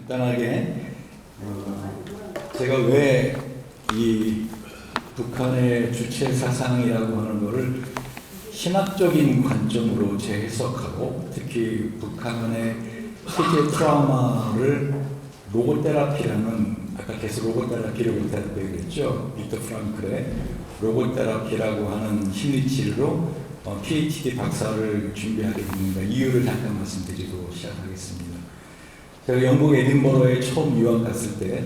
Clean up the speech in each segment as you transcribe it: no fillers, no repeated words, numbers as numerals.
간단하게 제가 왜 이 북한의 주체 사상이라고 하는 것을 신학적인 관점으로 재해석하고 특히 북한의 세계 트라우마를 로고테라피라는 아까 계속 로고테라피라고 그랬죠. 빅터 프랑클의 로고테라피라고 하는 심리치료로 PhD 박사를 준비하게 됩니다. 이유를 잠깐 말씀드리고 시작하겠습니다. 제가 영국 에딘버러에 처음 유학 갔을 때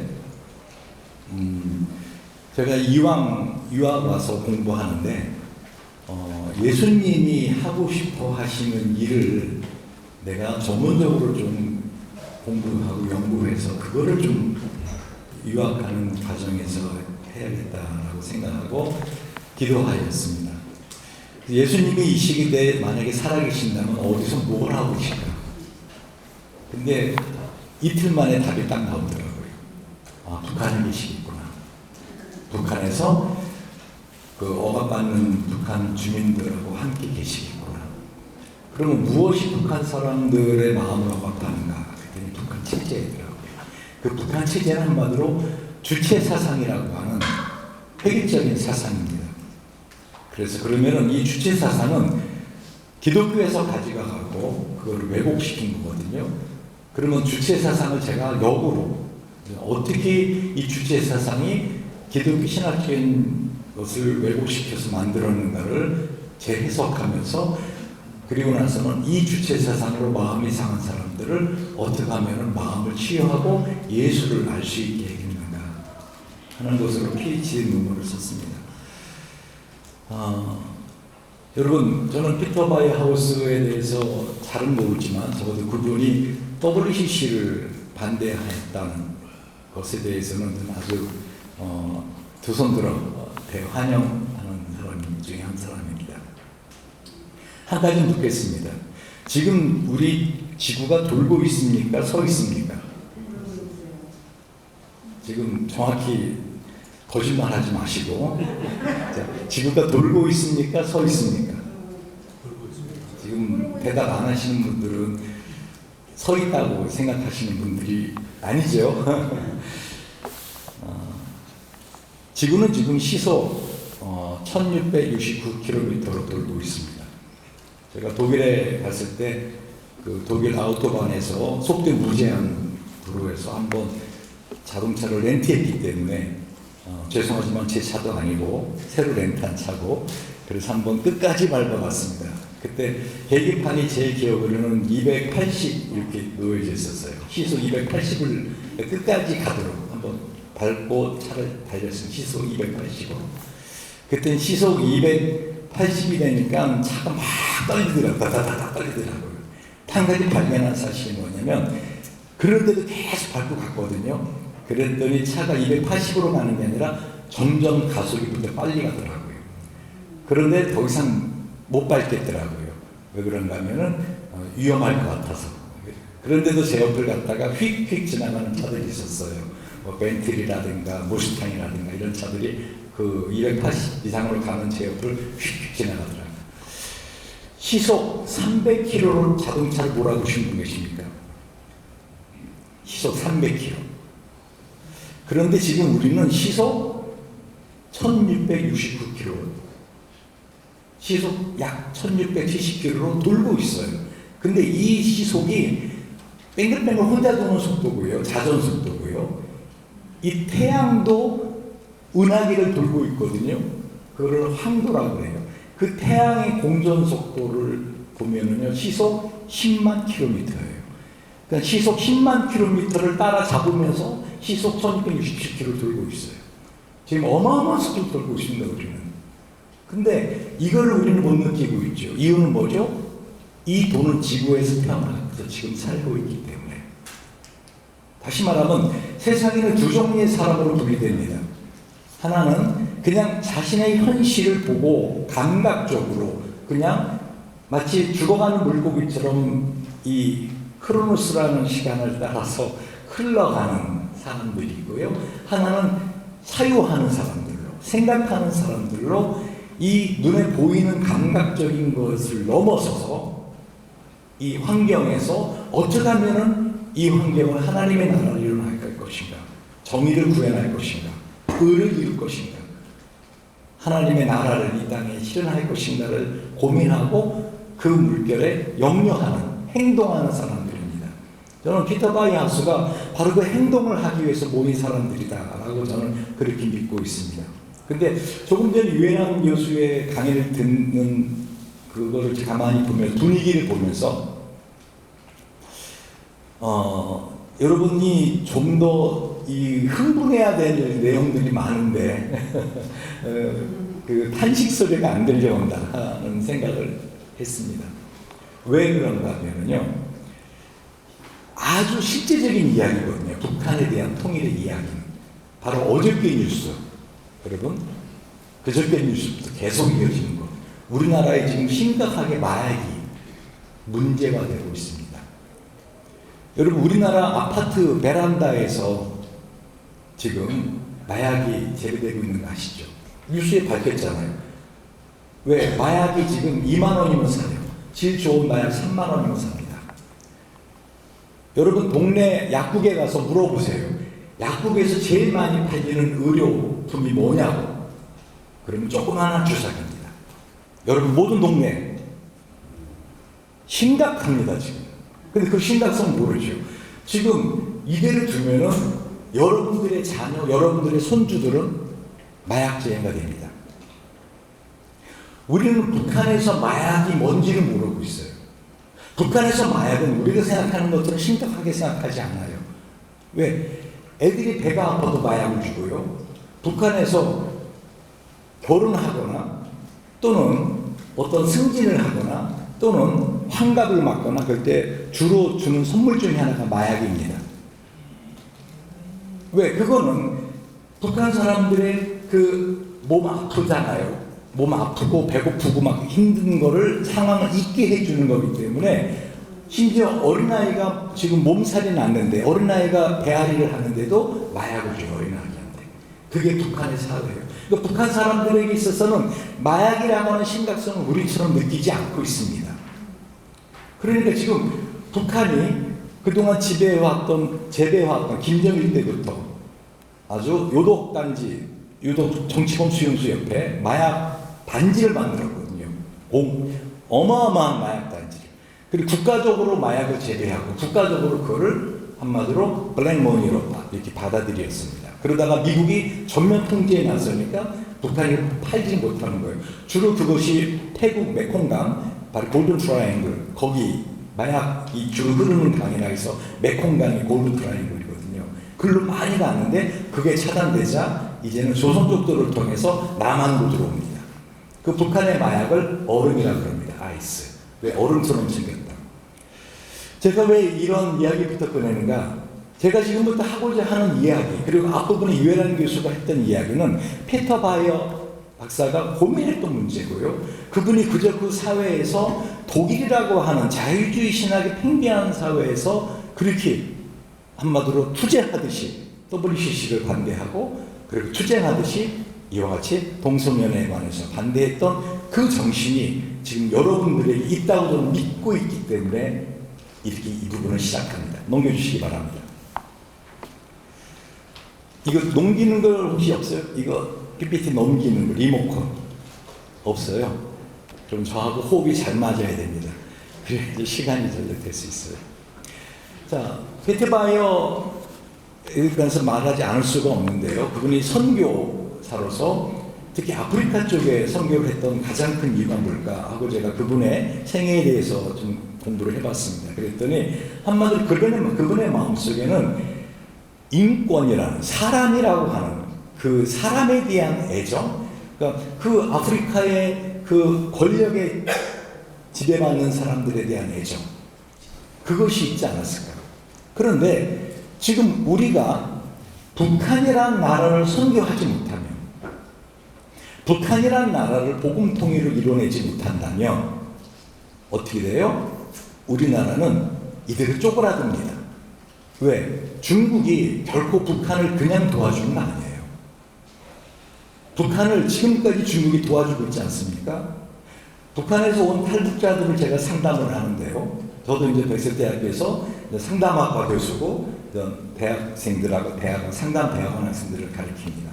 제가 이왕 유학 와서 공부하는데 예수님이 하고 싶어 하시는 일을 내가 전문적으로 좀 공부하고 연구해서 그거를 좀 유학 가는 과정에서 해야겠다라고 생각하고 기도하였습니다. 예수님이 이 시기에 만약에 살아계신다면 어디서 뭘 하고 계실까? 근데 이틀 만에 답이 딱 나오더라고요. 북한에 계시겠구나. 북한에서 그 억압받는 북한 주민들하고 함께 계시겠구나. 그러면 무엇이 북한 사람들의 마음을 억압하는가? 그랬더니 북한 체제더라고요. 그 북한 체제는 한마디로 주체 사상이라고 하는 획일적인 사상입니다. 그래서 그러면은 이 주체 사상은 기독교에서 가져가고 그걸 왜곡시킨 거거든요. 그러면 주체 사상을 제가 역으로 어떻게 이 주체 사상이 기독교 신학적인 것을 왜곡시켜서 만들었는가를 재해석하면서 그리고 나서는 이 주체 사상으로 마음이 상한 사람들을 어떻게 하면 마음을 치유하고 예수를 알 수 있게 해주는가 하는 것으로 PhD 논문을 썼습니다. 여러분, 저는 피터 바이 하우스에 대해서 잘은 모르지만 적어도 그분이 WCC를 반대했다는 것에 대해서는 아주 두 손 들어 대환영하는 사람 중에 한 사람입니다. 한 가지 묻겠습니다. 지금 우리 지구가 돌고 있습니까? 서 있습니까? 지금 정확히 거짓말하지 마시고 지구가 돌고 있습니까? 서 있습니까? 지금 대답 안 하시는 분들은 서 있다고 생각하시는 분들이 아니죠. 지구는 지금 시속 1669km로 돌고 있습니다. 제가 독일에 갔을 때 그 독일 아우토반에서 속도 무제한 도로에서 한번 자동차를 렌트했기 때문에 죄송하지만 제 차도 아니고 새로 렌트한 차고 그래서 한번 끝까지 밟아봤습니다. 그때 계기판이 제 기억으로는 280 이렇게 놓여져 있었어요. 시속 280을 끝까지 가도록 한번 밟고 차를 달렸어요. 시속 280으로. 그때 시속 280이 되니까 차가 막 떨리더라고요. 다다다다 떨리더라고요. 한 가지 발견한 사실이 뭐냐면 그런데도 계속 밟고 갔거든요. 그랬더니 차가 280으로 가는 게 아니라 점점 가속이 더 빨리 가더라고요. 그런데 더 이상 못 밟겠더라고요. 왜 그런가 하면은 위험할 것 같아서. 그런데도 제 옆을 갔다가 휙휙 지나가는 차들이 있었어요. 뭐 벤틀리라든가 모스탕이라든가 이런 차들이 그 280 이상으로 가는 제 옆을 휙휙 지나가더라고요. 시속 300km로 자동차를 몰아보신 분 계십니까? 시속 300km. 그런데 지금 우리는 시속 1669km, 시속 약 1670km로 돌고 있어요. 근데 이 시속이 뱅글뱅글 혼자 도는 속도고요. 자전 속도고요. 이 태양도 은하계를 돌고 있거든요. 그걸 황도라고 해요. 그 태양의 공전 속도를 보면은요, 시속 10만 킬로미터예요. 그러니까 시속 10만 킬로미터를 따라잡으면서 시속 1667km 돌고 있어요. 지금 어마어마한 속도로 돌고 있습니다, 우리는. 근데 이걸 우리는 못 느끼고 있죠. 이유는 뭐죠? 이 도는 지구에서 태어나서 지금 살고 있기 때문에. 다시 말하면 세상에는 두 종류의 사람으로 분리됩니다. 하나는 그냥 자신의 현실을 보고 감각적으로 그냥 마치 죽어가는 물고기처럼 이 크로노스라는 시간을 따라서 흘러가는 사람들이고요. 하나는 사유하는 사람들로, 생각하는 사람들로 이 눈에 보이는 감각적인 것을 넘어서서 이 환경에서 어떻게 하면은 이 환경을 하나님의 나라를 일어날 것인가, 정의를 구현할 것인가, 의를 이룰 것인가, 하나님의 나라를 이 땅에 실현할 것인가를 고민하고 그 물결에 염려하는, 행동하는 사람들입니다. 저는 피터 바이하우스가 바로 그 행동을 하기 위해서 모인 사람들이다라고 저는 그렇게 믿고 있습니다. 근데 조금 전 유해남 교수의 강의를 듣는 그거를 가만히 보면서, 분위기를 보면서 여러분이 좀 더 이 흥분해야 될 내용들이 많은데 그 탄식 소리가 안 들려온다는 생각을 했습니다. 왜 그런가 하면요, 아주 실제적인 이야기거든요. 북한에 대한 통일의 이야기는 바로 어저께 뉴스, 여러분 그저께 뉴스부터 계속 이어지는 거. 우리나라에 지금 심각하게 마약이 문제가 되고 있습니다. 여러분, 우리나라 아파트 베란다에서 지금 마약이 재배되고 있는 거 아시죠? 뉴스에 밝혔잖아요. 왜? 마약이 지금 2만 원이면 사요. 질 좋은 마약 3만 원이면 삽니다. 여러분, 동네 약국에 가서 물어보세요. 약국에서 제일 많이 팔리는 의료품이 뭐냐고. 그러면 조그마한 주사기입니다. 여러분, 모든 동네 심각합니다 지금. 근데 그 심각성 모르죠. 지금 이대로 두면은 여러분들의 자녀, 여러분들의 손주들은 마약쟁이가 됩니다. 우리는 북한에서 마약이 뭔지를 모르고 있어요. 북한에서 마약은 우리가 생각하는 것처럼 심각하게 생각하지 않아요. 왜? 애들이 배가 아파도 마약을 주고요. 북한에서 결혼하거나 또는 어떤 승진을 하거나 또는 환갑을 맞거나 그럴 때 주로 주는 선물 중에 하나가 마약입니다. 왜? 그거는 북한 사람들의 그 몸 아프잖아요. 몸 아프고 배고프고 막 힘든 거를 상황을 잊게 해주는 거기 때문에, 심지어 어린아이가 지금 몸살이 났는데 어린아이가 배앓이를 하는데도 마약을 줘요, 어린아이한테. 그게 북한의 사회예요. 그러니까 북한 사람들에게 있어서는 마약이라고 하는 심각성을 우리처럼 느끼지 않고 있습니다. 그러니까 지금 북한이 그동안 재배해왔던 김정일 때부터 아주 요독단지, 요독 정치범 수용소 옆에 마약 단지를 만들었거든요. 어마어마한 마약 단지를. 그리고 국가적으로 마약을 재배하고 국가적으로 그거를 한마디로 블랙머니로 이렇게 받아들였습니다. 그러다가 미국이 전면 통제에 나서니까 북한이 팔지 못하는 거예요. 주로 그것이 태국 메콩강, 바로 골든 트라이앵글, 거기 마약이 주로 흐르는 강이라 해서 메콩강이 골든 트라이앵글이거든요. 글로 많이 갔는데 그게 차단되자 이제는 조선족들을 통해서 남한으로 들어옵니다. 그 북한의 마약을 얼음이라고 합니다. 아이스. 왜? 얼음처럼 생겼다. 제가 왜 이런 이야기부터 꺼내는가? 제가 지금부터 하고자 하는 이야기, 그리고 앞부분에 유해란 교수가 했던 이야기는 피터 바이어 박사가 고민했던 문제고요. 그분이 그저 그 사회에서 독일이라고 하는 자유주의 신학이 팽배한 사회에서 그렇게 한마디로 투쟁하듯이 WCC를 반대하고, 그리고 투쟁하듯이 이와 같이 동성연애에 관해서 반대했던 그 정신이 지금 여러분들에게 있다고 저는 믿고 있기 때문에 이렇게 이 부분을 시작합니다. 넘겨주시기 바랍니다. 이거 넘기는 걸 혹시 없어요? 이거 PPT 넘기는 거, 리모컨 없어요? 그럼 저하고 호흡이 잘 맞아야 됩니다. 그래야 시간이 절약될 수 있어요. 자, 피터 바이어에 관해서 말하지 않을 수가 없는데요. 그분이 선교사로서 특히 아프리카 쪽에 선교를 했던 가장 큰 이유가 뭘까 하고 제가 그분의 생애에 대해서 좀 공부를 해봤습니다. 그랬더니 한마디로 그분의 마음속에는 인권이라는, 사람이라고 하는 그 사람에 대한 애정, 그러니까 그 아프리카의 그 권력에 지배받는 사람들에 대한 애정, 그것이 있지 않았을까. 그런데 지금 우리가 북한이라는 나라를 선교하지 못하면, 북한이라는 나라를 복음 통일을 이뤄내지 못한다면 어떻게 돼요? 우리나라는 이대로 쪼그라듭니다. 왜? 중국이 결코 북한을 그냥 도와주는 거 아니에요. 북한을 지금까지 중국이 도와주고 있지 않습니까? 북한에서 온 탈북자들을 제가 상담을 하는데요. 저도 이제 백석대학교에서 상담학과 교수고 대학생들하고 대학원 상담 대학원 학생들을 가르칩니다.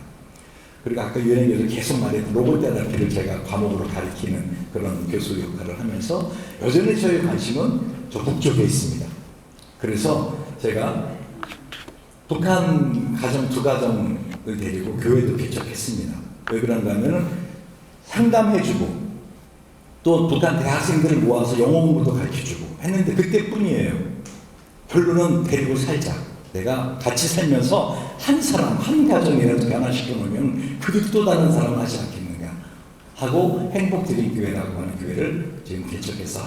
그리고 아까 유현영 교수 계속 말했던 로봇 테라피를 제가 과목으로 가르치는 그런 교수 역할을 하면서 여전히 저의 관심은 저 북쪽에 있습니다. 그래서 제가 북한 가정 두 가정을 데리고 교회도 개척했습니다. 왜 그런가 하면은 상담해주고 또 북한 대학생들을 모아서 영어 공부도 가르쳐주고 했는데 그때뿐이에요. 결론은 데리고 살자. 내가 같이 살면서 한 사람, 한 가정이라도 변화시켜 놓으면 그것도 또 다른 사람을 하지 않겠는가 하고 행복드림교회라고 하는 교회를 지금 개척해서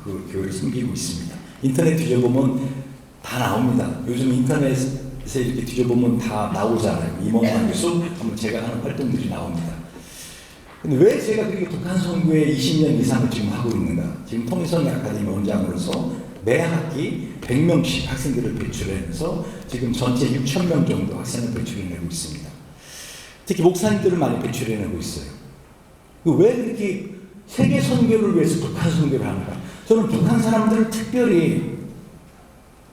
그 교회를 섬기고 있습니다. 인터넷 뒤져보면 다 나옵니다. 요즘 인터넷에 이렇게 뒤져보면 다 나오잖아요. 임원만 교수 한번 제가 하는 활동들이 나옵니다. 근데 왜 제가 그렇게 북한 선교에 20년 이상을 지금 하고 있는가? 지금 통일선교 아카데미 원장으로서 매 학기 100명씩 학생들을 배출해서 지금 전체 6,000명 정도 학생을 배출해내고 있습니다. 특히 목사님들을 많이 배출해내고 있어요. 왜 그렇게 세계 선교를 위해서 북한 선교를 하는가? 저는 북한 사람들을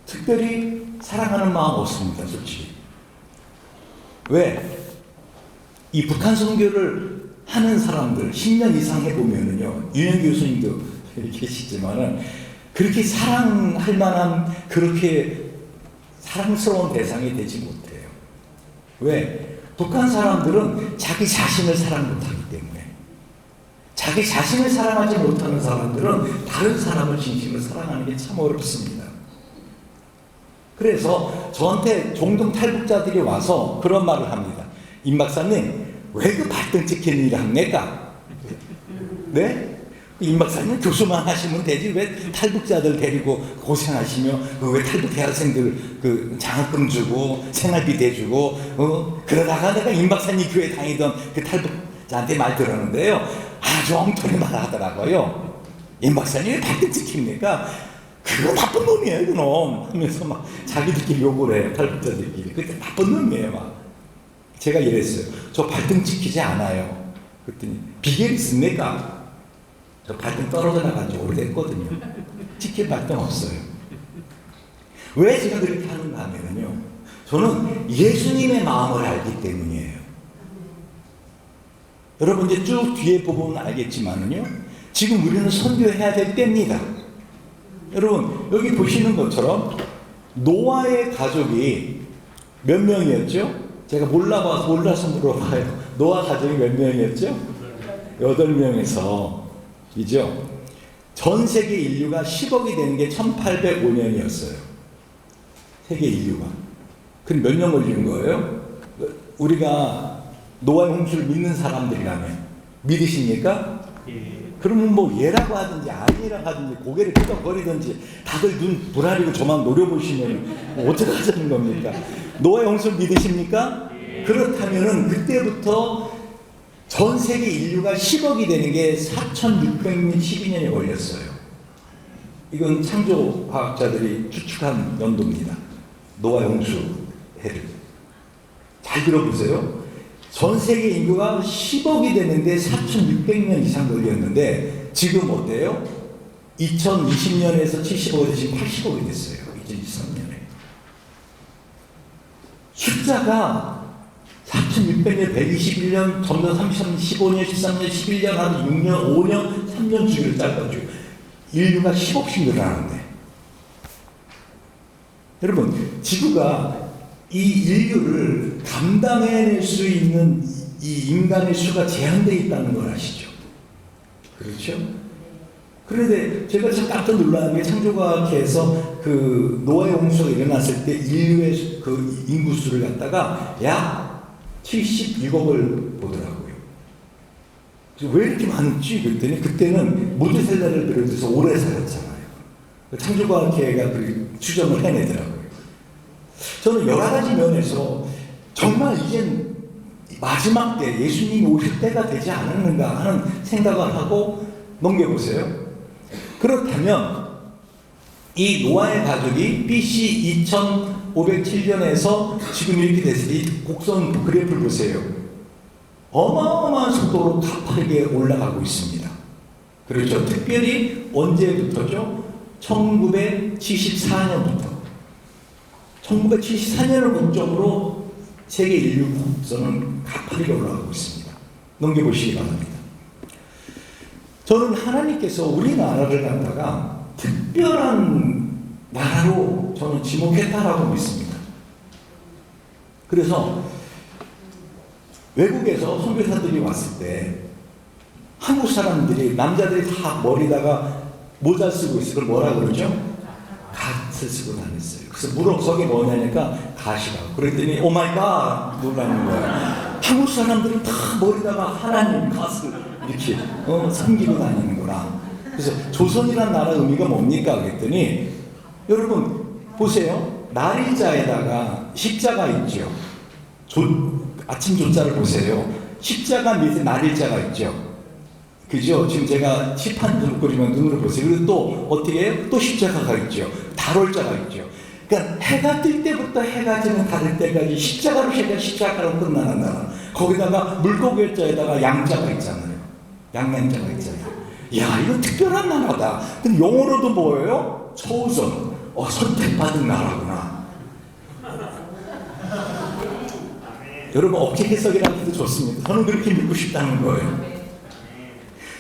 특별히 사랑하는 마음 없습니다, 솔직히. 왜? 이 북한 선교를 하는 사람들 10년 이상 해보면은요, 유현 교수님도 계시지만은 그렇게 사랑할 만한 그렇게 사랑스러운 대상이 되지 못해요. 왜? 북한 사람들은 자기 자신을 사랑 못하기 때문에. 자기 자신을 사랑하지 못하는 사람들은 다른 사람을 진심으로 사랑하는 게 참 어렵습니다. 그래서 저한테 종종 탈북자들이 와서 그런 말을 합니다. 임 박사님, 왜 그 발등 찍히는 일을 합니까? 네? 임 박사님 교수만 하시면 되지 왜 탈북자들 데리고 고생하시며 왜 탈북 대학생들 그 장학금 주고 생활비 대주고 그러다가 내가 임 박사님 교회 다니던 그 탈북자한테 말 들었는데요. 아주 엉터리 말 하더라고요. 임 박사님 왜 발등 찍힙니까? 그거 나쁜 놈이에요, 그놈. 하면서 막 자기들끼리 욕을 해요, 탈북자들끼리. 그때 나쁜 놈이에요, 막. 제가 이랬어요. 저 발등 찍히지 않아요. 그랬더니 비결이 있습니까? 저 발등 떨어져 나간 지 오래됐거든요. 찍힐 발등 없어요. 왜 제가 그렇게 하는가 하면요. 저는 예수님의 마음을 알기 때문이에요. 여러분 이제 쭉 뒤에 보면 알겠지만은요. 지금 우리는 선교해야 될 때입니다. 여러분 여기 보시는 것처럼 노아의 가족이 몇 명이었죠? 제가 몰라서 물어봐요. 노아 가족이 몇 명이었죠? 8명에서 이죠. 전 세계 인류가 10억이 되는 게 1805년이었어요. 세계 인류가. 그럼 몇 년 걸리는 거예요? 우리가 노아의 홍수를 믿는 사람들이라면 믿으십니까? 예. 그러면 뭐 예라고 하든지 아니라고 하든지 고개를 끄덕거리든지 다들 눈 부라리고 저만 노려보시면 뭐 어떻게 하자는 겁니까? 노아의 홍수를 믿으십니까? 예. 그렇다면은 그때부터 전 세계 인류가 10억이 되는 게 4,612년이 걸렸어요. 이건 창조과학자들이 추측한 연도입니다. 노아의 홍수 해를. 잘 들어보세요. 전 세계 인구가 10억이 되는데 4,600년 이상 걸렸는데 지금 어때요? 2020년에서 70억이 지금 80억이 됐어요. 2023년에. 숫자가 4,600년, 121년, 점점 33년, 15년, 13년, 11년, 한 6년, 5년, 3년 주기를 짧아지고 인류가 10억씩 늘어나는데 여러분 지구가 이 인류를 감당해낼 수 있는 이 인간의 수가 제한되어 있다는 걸 아시죠? 그렇죠? 그런데 제가 참 깜짝 놀라는 게 창조과학회에서 그 노아의 홍수가 일어났을 때 인류의 그 인구수를 갖다가 약 76억을 보더라고요. 왜 이렇게 많지? 그랬더니 그때는 모두셀라를 비롯해서 오래 살았잖아요. 창조과학회가 그 추정을 해내더라고요. 저는 여러 가지 면에서 정말 이젠 마지막 때 예수님이 오실 때가 되지 않았는가 하는 생각을 하고 넘겨보세요. 그렇다면 이 노아의 가족이 BC 2507년에서 지금 이렇게 됐을 때 곡선 그래프를 보세요. 어마어마한 속도로 가파르게 올라가고 있습니다. 그렇죠. 특별히 언제부터죠? 1974년을 목적으로 세계 인류 국선은 가파르게 올라가고 있습니다. 넘겨보시기 바랍니다. 저는 하나님께서 우리나라를 갖다가 특별한 나라로 저는 지목했다라고 믿습니다. 그래서 외국에서 선교사들이 왔을 때 한국 사람들이, 남자들이 다 머리다가 모자 쓰고 있어요. 그걸 뭐라 그러죠? 갓을 쓰고 다녔어요. 그래서 물어서 뭐냐니까 갓이라고. 그랬더니 오마이갓 놀라는 거야. 한국 사람들은 다 머리다가 하나님 갓을 이렇게 섬기고 다니는구나. 그래서 조선이라는 나라 의미가 뭡니까? 그랬더니 여러분 보세요. 날이자에다가 십자가 있죠. 아침 조자를 보세요. 십자가 밑에 날일자가 있죠. 그죠? 지금 제가 칠판 눈을 그리면 눈으로 보세요. 그리고 또 어떻게 해요? 또 십자가가 있죠. 달월자가 있죠. 그러니까 해가 뜰 때부터 해가 지는 다를 때까지 십자가로 시작해 십자가로 끝나는 나라. 거기다가 물고기자에다가 양자가 있잖아요. 양양자가 있잖아요. 야, 이거 특별한 나라다. 근데 용어로도 뭐예요? 초선. 선택받은 나라구나. 여러분 업체 해석이라는 것도 좋습니다. 저는 그렇게 믿고 싶다는 거예요.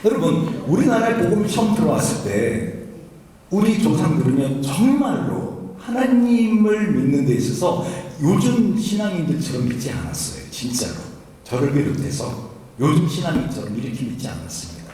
여러분 우리나라에 복음이 처음 들어왔을 때 우리 조상들은요 정말로 하나님을 믿는 데 있어서 요즘 신앙인들처럼 믿지 않았어요. 진짜로 저를 비롯해서 요즘 신앙인처럼 이렇게 믿지 않았습니다.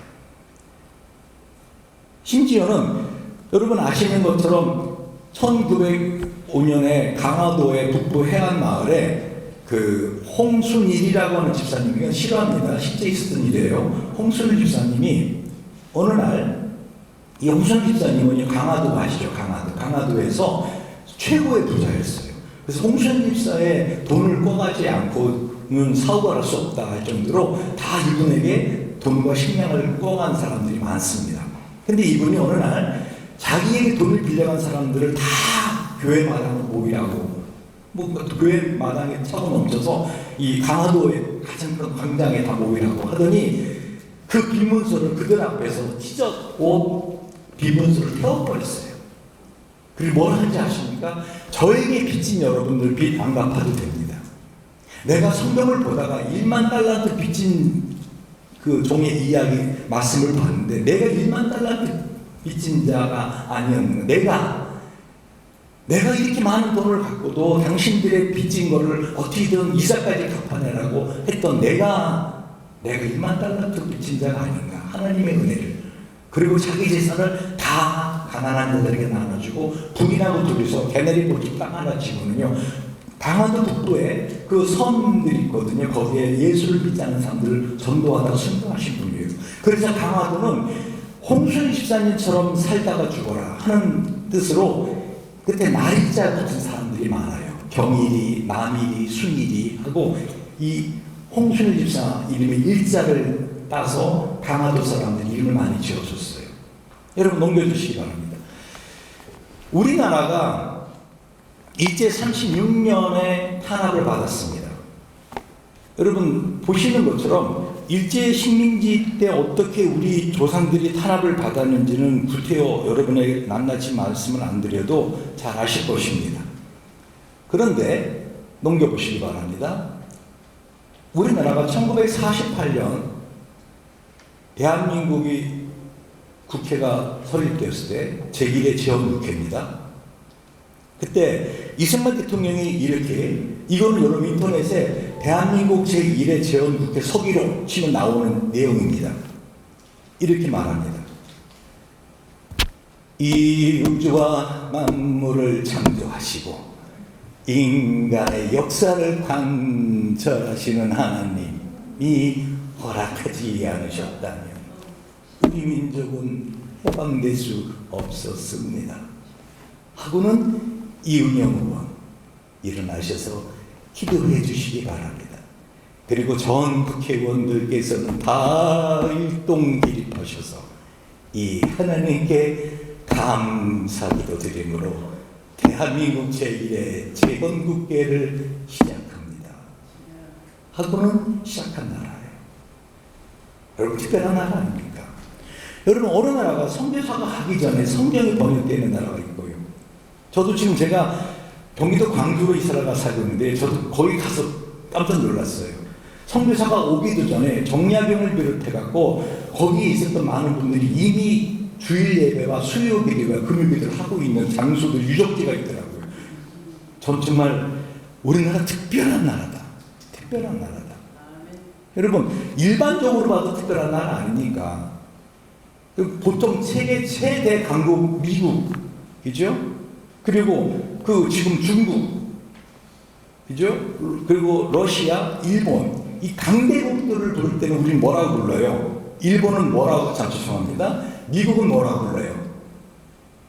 심지어는 여러분 아시는 것처럼 1905년에 강화도의 북부 해안 마을에 그 홍순일이라고 하는 집사님이 싫어합니다. 실제 있었던 일이에요. 홍순일 집사님이 어느 날 이 홍순일 집사님은 강화도 아시죠? 강화도에서 최고의 부자였어요. 그래서 홍순일 집사의 돈을 꿔가지 않고는 사업을 할 수 없다 할 정도로 다 이분에게 돈과 식량을 꿔간 사람들이 많습니다. 근데 이분이 어느 날 자기에게 돈을 빌려간 사람들을 다 교회 마당으로 모이라고 교회 마당에 차고 넘쳐서 이 강화도의 가장 큰 광장에 다 모이라고 하더니 그 빈문서를 그들 앞에서 찢었고 빈문서를 태워버렸어요. 그리고 뭘 하는지 아십니까? 저에게 빚진 여러분들 빚 안 갚아도 됩니다. 내가 성경을 보다가 1만 달란트 빚진 그 종의 이야기 말씀을 봤는데 내가 1만 달란트 빚진 자가 아니었는가. 내가 이렇게 많은 돈을 갖고도 당신들의 빚진 거를 어떻게든 이자까지 갚아내라고 했던 내가 1만 달란트 빚진 자가 아닌가. 하나님의 은혜를. 그리고 자기 재산을 다 가난한 자들에게 나눠주고 부인하고 둘이서 개나리포트 땅 하나 치고는요. 강화도 북부에 그 섬들이 있거든요. 거기에 예수를 믿지 않는 사람들을 전도하다가 순교하신 분이에요. 그래서 강화도는 홍순일 집사님처럼 살다가 죽어라 하는 뜻으로 그때 날일자 같은 사람들이 많아요. 경일이, 남일이, 순일이 하고 이 홍순일 집사 이름의 일자를 따서 강화도 사람들이 이름을 많이 지어줬어요. 여러분 넘겨주시기 바랍니다. 우리나라가 일제 36년에 탄압을 받았습니다. 여러분 보시는 것처럼 일제 식민지 때 어떻게 우리 조상들이 탄압을 받았는지는 구태여 여러분에게 낱낱이 말씀을 안 드려도 잘 아실 것입니다. 그런데 넘겨보시기 바랍니다. 우리나라가 1948년 대한민국이 국회가 설립되었을 때 제1회 재헌국회입니다. 그때 이승만 대통령이 이렇게, 이거는 여러분 인터넷에 대한민국 제1회 재헌국회 서기로 치면 나오는 내용입니다. 이렇게 말합니다. 이 우주와 만물을 창조하시고 인간의 역사를 관철하시는 하나님이 허락하지 않으셨다면 우리 민족은 해방될 수 없었습니다. 하고는 이은영 의원 일어나셔서 기도해 주시기 바랍니다. 그리고 전 국회의원들께서는 다 일동기립하셔서 이 하나님께 감사기도 드림으로 대한민국 제1회 재헌국회를 시작합니다. 하고는 시작한 나라예요. 여러분 특별한 나라 아닙니까? 여러분, 어느 나라가 선교사가 가기 전에 성경이 번역되는 나라가 있고요. 저도 지금 제가 경기도 광주로 이사가 살고 있는데 저도 거기 가서 깜짝 놀랐어요. 선교사가 오기도 전에 정약용을 비롯해갖고 거기에 있었던 많은 분들이 이미 주일 예배와 수요 기도와 금요 기도를 하고 있는 장소도 유적지가 있더라고요. 전 정말 우리나라 특별한 나라다. 특별한 나라다. 여러분, 일반적으로 봐도 특별한 나라 아닙니까? 보통 세계 최대 강국 미국, 그죠? 그리고 지금 중국, 그죠? 그리고 러시아, 일본, 이 강대국들을 부를 때는 우리는 뭐라고 불러요? 일본은 뭐라고, 참 죄송합니다. 미국은 뭐라고 불러요?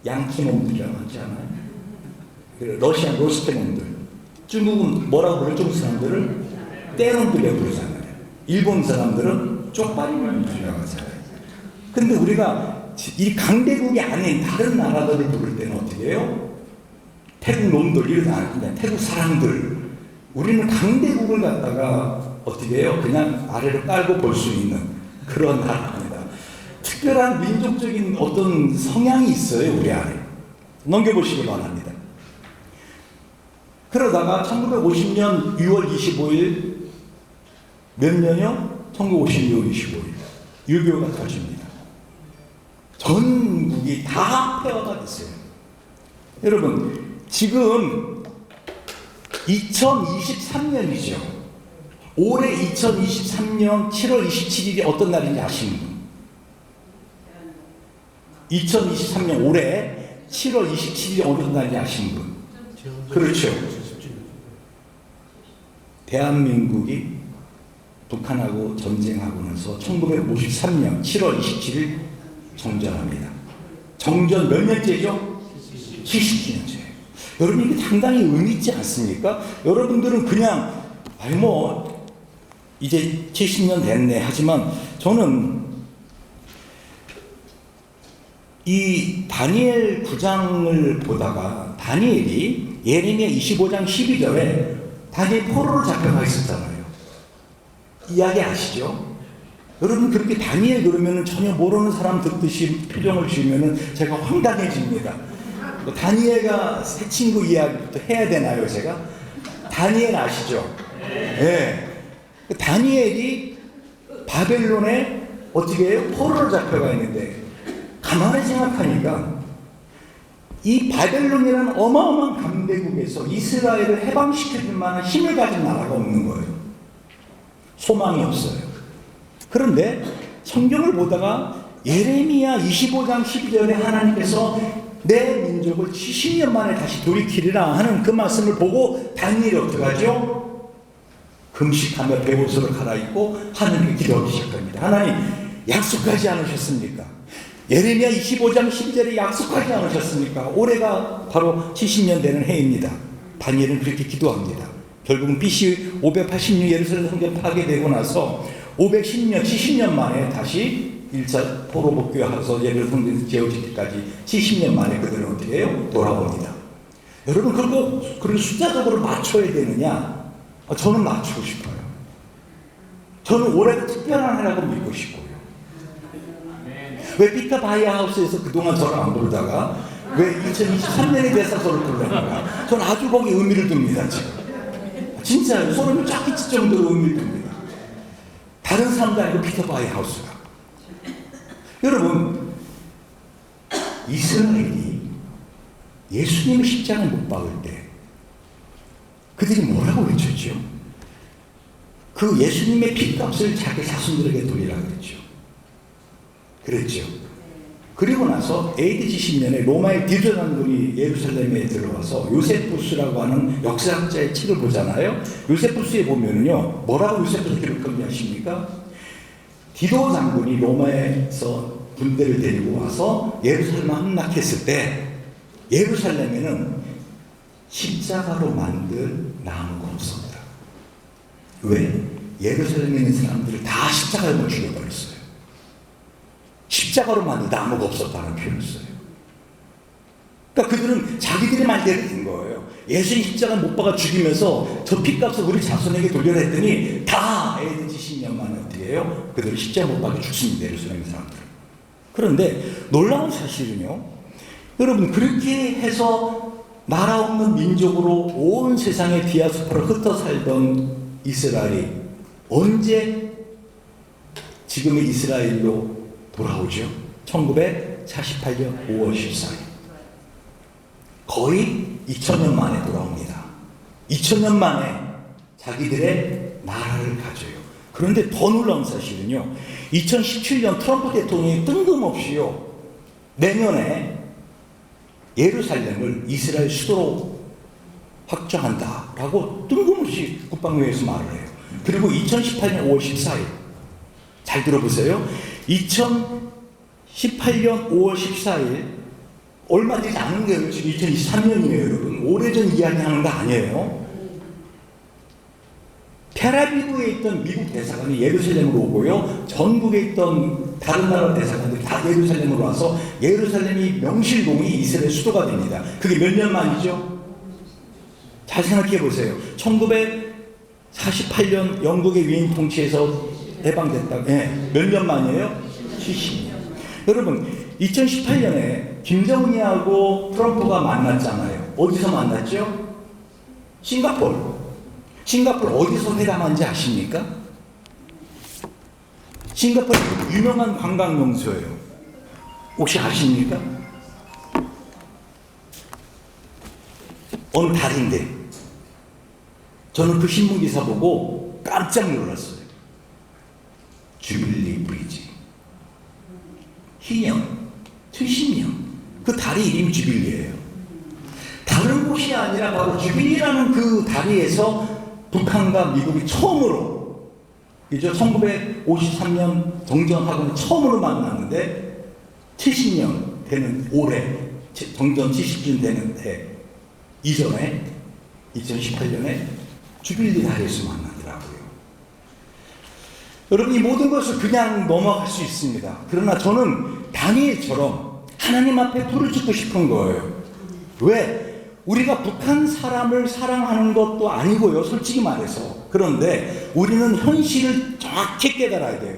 양키놈들이라고 하지 않아요? 러시아 로스테놈들. 중국은 뭐라고 불러요? 중국 사람들을 떼놈들이라고 부르잖아요. 일본 사람들은 쪽발이놈들이라고 하잖아요. 근데 우리가 이 강대국이 아닌 다른 나라들을 부를 때는 어떻게 해요? 태국 놈들, 이러다 그냥 태국 사람들. 우리는 강대국을 갖다가 어떻게 해요? 그냥 아래로 깔고 볼 수 있는 그런 나라입니다. 특별한 민족적인 어떤 성향이 있어요, 우리 안에. 넘겨보시기 바랍니다. 그러다가 1950년 6월 25일 몇 년이요? 1956년 25일 유교가 터집니다. 전국이 다 폐허가 됐어요. 여러분, 지금 2023년이죠. 올해 2023년 7월 27일이 어떤 날인지 아시는 분? 2023년 올해 7월 27일이 어떤 날인지 아시는 분? 그렇죠. 대한민국이 북한하고 전쟁하고 나서 1953년 7월 27일 정전합니다. 정전 몇 년째죠? 70년째. 여러분, 이게 상당히 의미 있지 않습니까? 여러분들은 그냥 이제 70년 됐네 하지만 저는 이 다니엘 9장을 보다가 다니엘이 예레미야 25장 12절에 다니엘 포로로 잡혀가 있었잖아요. 이야기 아시죠? 여러분, 그렇게 다니엘 그러면은 전혀 모르는 사람 듣듯이 표정을 지으면은 제가 황당해집니다. 다니엘가 새 친구 이야기부터 해야 되나요, 제가? 다니엘 아시죠? 네. 다니엘이 바벨론에 어떻게 해요? 포로로 잡혀가 있는데 가만히 생각하니까 이 바벨론이라는 어마어마한 강대국에서 이스라엘을 해방시켜줄 만한 힘을 가진 나라가 없는 거예요. 소망이 없어요. 그런데 성경을 보다가 예레미야 25장 12절에 하나님께서 내 민족을 70년 만에 다시 돌이키리라 하는 그 말씀을 보고 다니엘이 어떻게 하죠? 금식하며 베옷으로 갈아입고 하나님께 기도하기 시작합니다. 하나님, 약속하지 않으셨습니까? 예레미야 25장 12절에 약속하지 않으셨습니까? 올해가 바로 70년 되는 해입니다. 다니엘은 그렇게 기도합니다. 결국은 BC 586년 예루살렘 성전 파괴되고 나서 510년, 70년 만에 다시 1차 포로 복귀하서 예루살렘 성전 지어질 때까지 70년 만에 그들은 어떻게 해요? 돌아옵니다. 여러분, 그리고 숫자적으로 맞춰야 되느냐? 저는 맞추고 싶어요. 저는 올해가 특별한 해라고 믿고 싶고요. 왜 피터 바이하우스에서 그동안 저를 안 부르다가 왜 2023년에 대해서 저를 부르는가? 저는 아주 거기에 의미를 둡니다, 지금. 진짜요. 소름이 쫙 끼칠 정도로 의미를 둡니다. 다른 사람도 아니고 피터 바이하우스가. 여러분, 이스라엘이 예수님의 십자가를 못 박을 때 그들이 뭐라고 외쳤죠? 그 예수님의 피값을 자기 자손들에게 돌리라 그랬죠. 그랬죠. 그리고 나서 AD 70년에 로마의 디도난군이 예루살렘에 들어와서 요세푸스라고 하는 역사학자의 책을 보잖아요. 요세푸스에 보면은요, 뭐라고 요세푸스 기록하는지 아십니까? 디도 장군이 로마에서 군대를 데리고 와서 예루살렘에 함락했을 때 예루살렘에는 십자가로 만든 나무가 없었다. 왜? 예루살렘에 있는 사람들을 다 십자가로 죽여버렸어요. 십자가로 만든 나무가 없었다는 표현을 써요. 그러니까 그들은 자기들의 말대로 된 거예요. 예수님 십자가 못 박아 죽이면서 저 핏값을 우리 자손에게 돌려라 했더니 다 AD 70년 만에 어떻게 해요? 그들을 십자가 못 박아 죽습니다. 예루살렘 사람들. 그런데 놀라운 사실은요, 여러분, 그렇게 해서 나라 없는 민족으로 온 세상에 디아스포라 흩어 살던 이스라엘이 언제 지금의 이스라엘로 돌아오죠? 1948년 5월 14일. 거의 2000년 만에 돌아옵니다. 2000년 만에 자기들의 나라를 가져요. 그런데 더 놀라운 사실은요, 2017년 트럼프 대통령이 뜬금없이요, 내년에 예루살렘을 이스라엘 수도로 확정한다라고 뜬금없이 국방부에서 말을 해요. 그리고 2018년 5월 14일, 잘 들어보세요. 2018년 5월 14일, 얼마 되지 않은 거예요. 지금 2023년이에요, 여러분. 오래전 이야기하는 거 아니에요. 텔아비브에 있던 미국 대사관이 예루살렘으로 오고요, 전국에 있던 다른 나라 대사관들이 다 예루살렘으로 와서 예루살렘이 명실공히 이스라엘 수도가 됩니다. 그게 몇 년 만이죠? 잘 생각해 보세요. 1948년 영국의 위인 통치에서 해방됐다. 네, 몇 년 만이에요? 70년. 여러분, 2018년에 김정은이하고 트럼프가 만났잖아요. 어디서 만났죠? 싱가포르 어디서 회담한지 아십니까? 싱가포르 유명한 관광 명소예요. 혹시 아십니까? 어느 달인데 저는 그 신문 기사 보고 깜짝 놀랐어요. 주빌리 브리지, 희년 70년, 그 다리 이름이 주빌리예요. 다른 곳이 아니라 바로 주빌리라는 그 다리에서 북한과 미국이 처음으로, 이제 1953년 정전하고는 처음으로 만났는데 70년 되는 올해, 정전 70주년 되는 해 이전에 2018년에 주빌리 다리에서 만나더라고요. 여러분, 이 모든 것을 그냥 넘어갈 수 있습니다. 그러나 저는 다니엘처럼 하나님 앞에 부르짖고 싶은 거예요. 왜? 우리가 북한 사람을 사랑하는 것도 아니고요, 솔직히 말해서. 그런데 우리는 현실을 정확히 깨달아야 돼요.